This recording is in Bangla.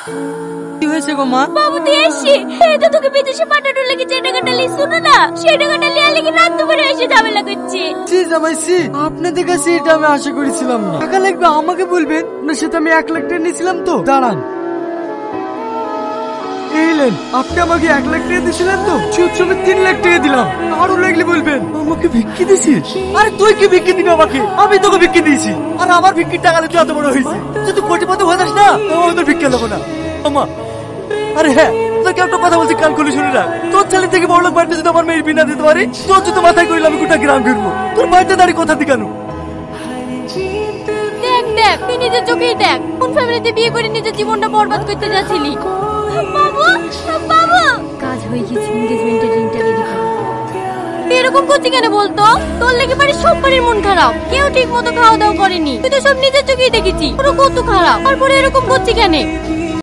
কি হয়েছে গো মা? বাবু তুই এসছি, এই তো তোকে বিদেশে পাঠানোর লাগি যে টাকাটা লিখছো না, সেই টাকাটা লিয়া লিখে রাত দুপুরে এসে ঝামেলা করছি। জি জামাই জি, আপনাদের কাছে এটা আমি আশা করেছিলাম না। টাকা লাগবে আমাকে বলবেন না, সেটা আমি 1 লাখ টাকা নিয়েছিলাম তো। দাঁড়ান, এইলেন, আপনি আমাকে 1 লাখ টাকা দিয়েছিলেন তো, সুদ সমেত 3 লাখ টাকা দিলাম। আরো লাগলে বলবেন। আমাকে ভিক্ষি দিছিস? আরে তুই কি ভিক্ষি দিবি আমাকে? আমি তোকে ভিক্ষি দিয়েছি, আর আমার ভিক্ষির টাকা তুই এত বড় হয়েছে। যদি কোটিপতি হয়ে যাস না, আমি তোর ভিক্ষা দেবো না। আমা, আরে হ্যাঁ, তোকে একটা কথা বলছি, কান খুলে শুনে রাখ। তোর ছেলে থেকে বড় লোক বাড়িতে যদি আমার মেয়ের বিনা দিতে পারি, তোর যদি মাথায় করিলে আমি গোটা গ্রাম ঘুরবো। তোর বাড়িতে দাঁড়িয়ে কথা দি কেন? দেখ দেখ, তুই নিজের চোখেই দেখ, কোন ফ্যামিলিতে বিয়ে করে নিজের জীবনটা বরবাদ করতে যাচ্ছিলি। বাবু, বাবু, কাজ হয়ে গেছে, এনগেজমেন্টের রিংটা রেডি কর। তুই এরকম করছিস কেন বলতো? তোর লেগে বাড়ির সব বাড়ির মন খারাপ, কেউ ঠিক মতো খাওয়া দাওয়া করেনি। তুই তো সব নিজের চোখেই দেখেছি, পুরো কত খারাপ, তারপরে এরকম করছিস কেন?